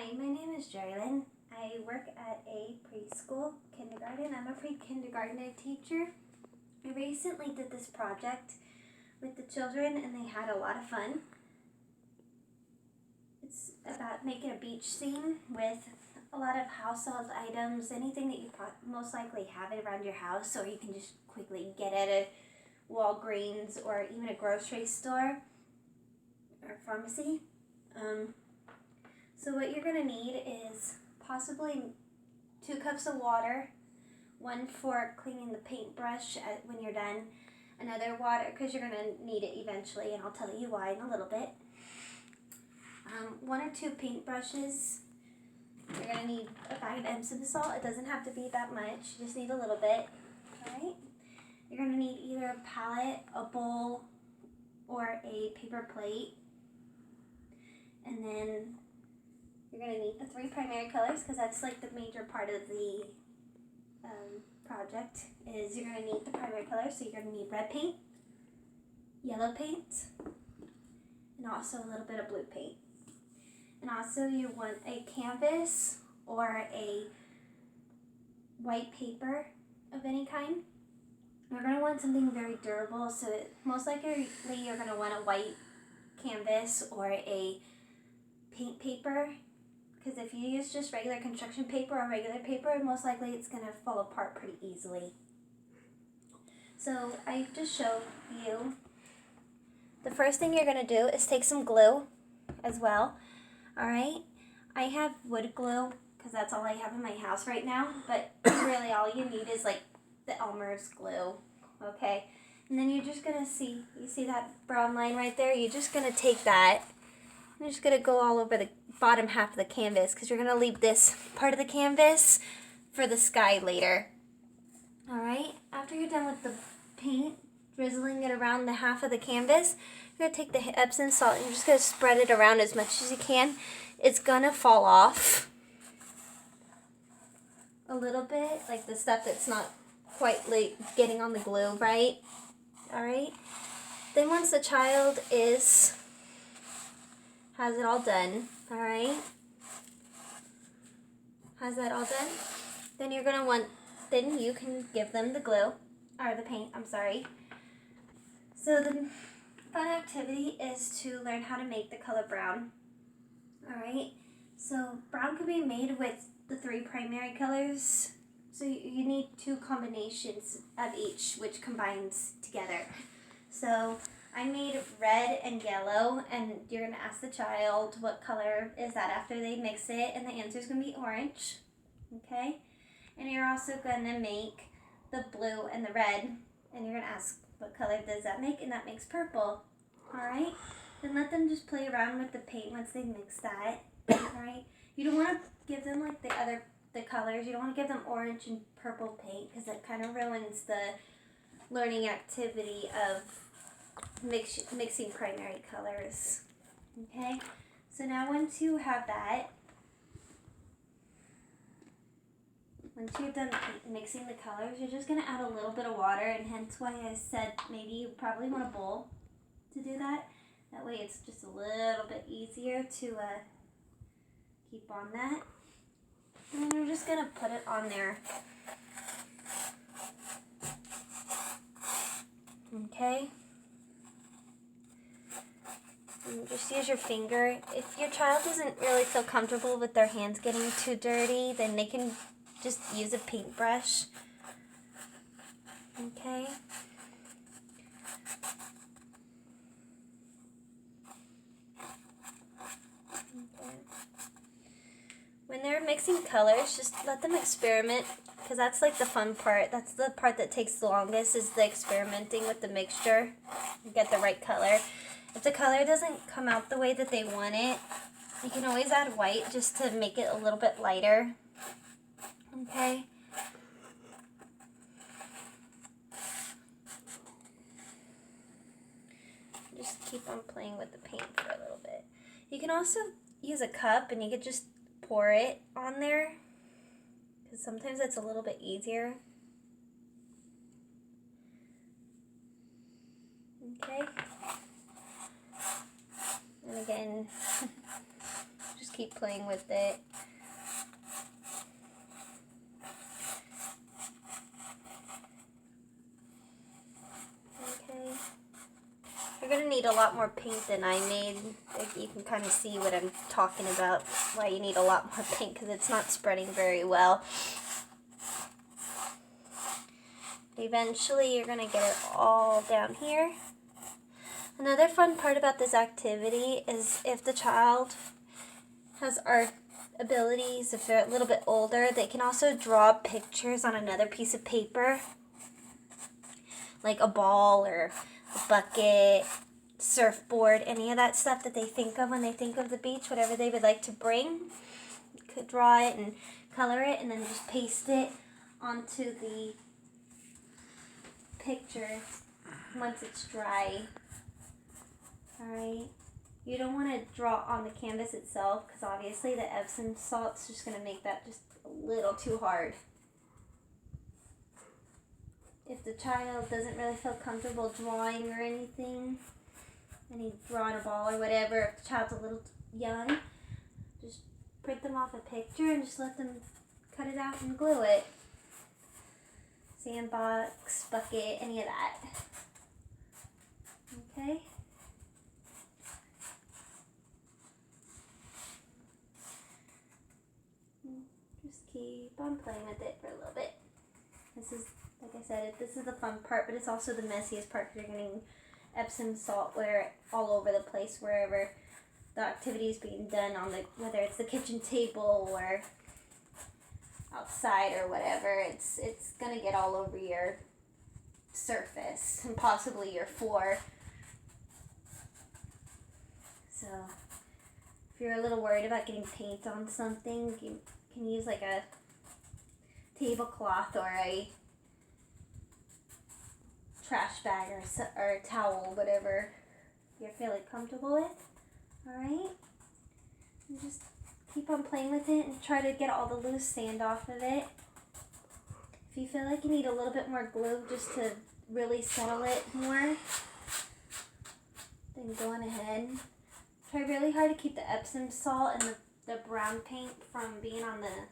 Hi, my name is Jerlyn. I work at a preschool kindergarten. I'm a pre-kindergarten teacher. I recently did this project with the children and they had a lot of fun. It's about making a beach scene with a lot of household items, anything that you most likely have around your house, or you can just quickly get at a Walgreens or even a grocery store or pharmacy. So what you're going to need is possibly 2 cups of water, one for cleaning the paintbrush when you're done, another water because you're going to need it eventually, and I'll tell you why in a little bit. 1 or 2 paintbrushes. You're going to need a bag of Epsom salt. It doesn't have to be that much. You just need a little bit. Alright? You're going to need either a palette, a bowl, or a paper plate. And then you're going to need the 3 primary colors because that's like the major part of the project is you're going to need the primary colors. So you're going to need red paint, yellow paint, and also a little bit of blue paint. And also you want a canvas or a white paper of any kind. You're going to want something very durable, so most likely you're going to want a white canvas or a paint paper, because if you use just regular construction paper or regular paper, most likely it's going to fall apart pretty easily. So I just showed you. The first thing you're going to do is take some glue as well. Alright, I have wood glue because that's all I have in my house right now, but really all you need is like the Elmer's glue, okay? And then you're just going to you see that brown line right there? You're just going to take that. You're just going to go all over the bottom half of the canvas because you're going to leave this part of the canvas for the sky later. Alright, after you're done with the paint, drizzling it around the half of the canvas, you're going to take the Epsom salt and you're just going to spread it around as much as you can. It's going to fall off a little bit, like the stuff that's not quite like getting on the glue, right? Alright, then once the child has it all done, alright, has that all done, then you're going to then you can give them the glue, or the paint, I'm sorry. So the fun activity is to learn how to make the color brown, alright. So brown can be made with the 3 primary colors, so you need 2 combinations of each, which combines together. So I made red and yellow, and you're going to ask the child what color is that after they mix it, and the answer is going to be orange, okay? And you're also going to make the blue and the red, and you're going to ask what color does that make, and that makes purple, alright? Then let them just play around with the paint once they mix that, alright? You don't want to give them like the colors, you don't want to give them orange and purple paint because that kind of ruins the learning activity of mixing primary colors. Okay, so now once you have that, once you're done mixing the colors, you're just going to add a little bit of water, and hence why I said maybe you probably want a bowl to do that. That way it's just a little bit easier to keep on that. And then you're just going to put it on there. Okay. And just use your finger. If your child doesn't really feel comfortable with their hands getting too dirty, then they can just use a paintbrush. Okay. When they're mixing colors, just let them experiment, because that's like the fun part. That's the part that takes the longest, is the experimenting with the mixture. Get the right color. If the color doesn't come out the way that they want it, you can always add white just to make it a little bit lighter. Okay. Just keep on playing with the paint for a little bit. You can also use a cup and you could just pour it on there, because sometimes it's a little bit easier. Okay. And again, Just keep playing with it. Okay. You're going to need a lot more paint than I made. Like, you can kind of see what I'm talking about, why you need a lot more paint, because it's not spreading very well. Eventually, you're going to get it all down here. Another fun part about this activity is if the child has art abilities, if they're a little bit older, they can also draw pictures on another piece of paper, like a ball or a bucket, surfboard, any of that stuff that they think of when they think of the beach, whatever they would like to bring. You could draw it and color it and then just paste it onto the picture once it's dry. Alright, you don't want to draw on the canvas itself because obviously the Epsom salt's just going to make that just a little too hard. If the child doesn't really feel comfortable drawing or anything, any drawing a ball or whatever, if the child's a little young, just print them off a picture and just let them cut it out and glue it. Sandbox, bucket, any of that. Okay? Just keep on playing with it for a little bit. This is, like I said, this is the fun part, but it's also the messiest part because you're getting Epsom salt where all over the place, wherever the activity is being done on the, whether it's the kitchen table or outside or whatever, it's gonna get all over your surface and possibly your floor. So if you're a little worried about getting paint on something, you can use like a tablecloth or a trash bag or a towel, whatever you're feeling comfortable with. Alright? And just keep on playing with it and try to get all the loose sand off of it. If you feel like you need a little bit more glue just to really settle it more, then go on ahead. Try really hard to keep the Epsom salt and the brown paint from being on the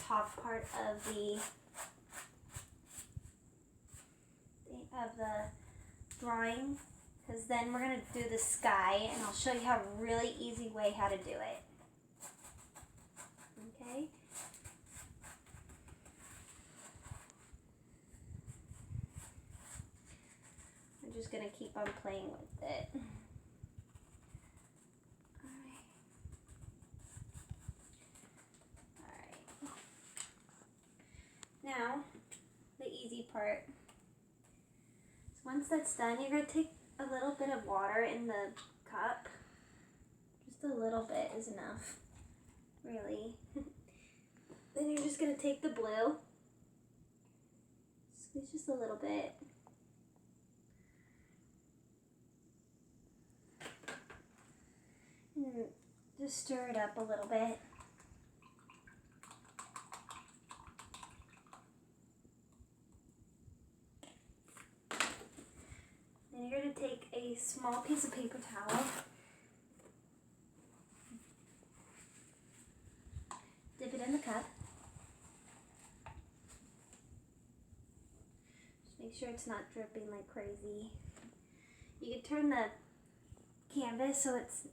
top part of the drawing, because then we're going to do the sky and I'll show you how a really easy way how to do it. Okay? I'm just going to keep on playing with it. Alright. Now, the easy part. Once that's done, you're going to take a little bit of water in the cup. Just a little bit is enough, really. Then you're just going to take the blue, squeeze just a little bit. And just stir it up a little bit. Then you're going to take a small piece of paper towel, dip it in the cup. Just make sure it's not dripping like crazy. You can turn the canvas so it's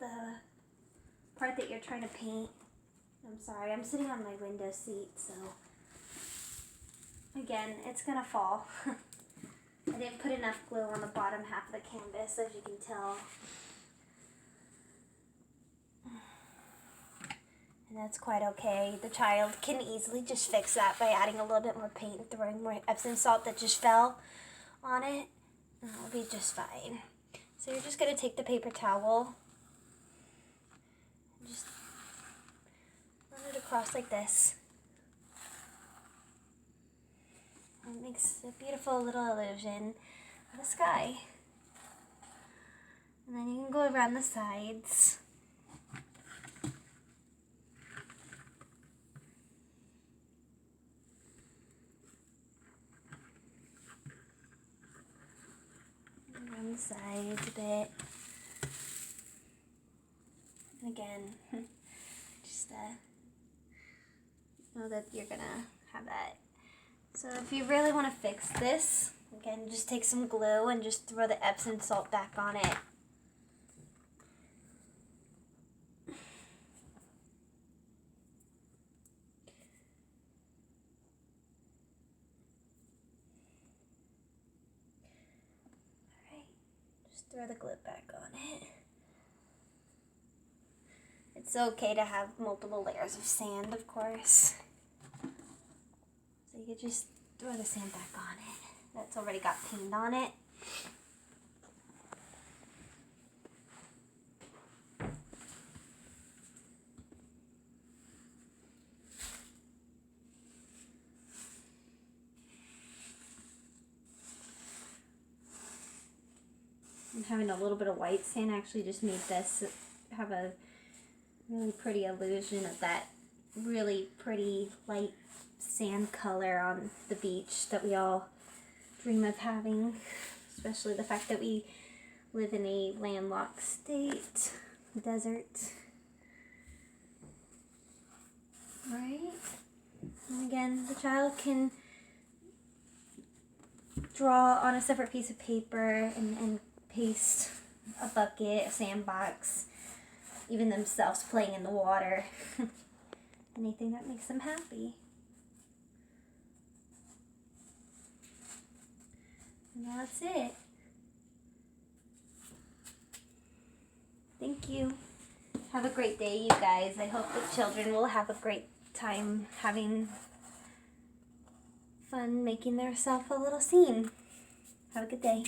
the part that you're trying to paint. I'm sorry, I'm sitting on my window seat, so again, it's going to fall. I didn't put enough glue on the bottom half of the canvas, as you can tell. And that's quite okay. The child can easily just fix that by adding a little bit more paint and throwing more Epsom salt that just fell on it. And that'll be just fine. So you're just going to take the paper towel and just run it across like this. It makes a beautiful little illusion of the sky. And then you can go around the sides. Around the sides a bit. And again, just know that you're gonna have that. So if you really want to fix this, again, just take some glue and just throw the Epsom salt back on it. Alright, just throw the glue back on it. It's okay to have multiple layers of sand, of course. So you could just throw the sand back on it. That's already got paint on it. And having a little bit of white sand actually just made this have a really pretty illusion of that really pretty light sand color on the beach that we all dream of having, especially the fact that we live in a landlocked state, desert. Right? And again, the child can draw on a separate piece of paper and paste a bucket, a sandbox, even themselves playing in the water. Anything that makes them happy. And that's it. Thank you. Have a great day, you guys. I hope the children will have a great time having fun making themselves a little scene. Have a good day.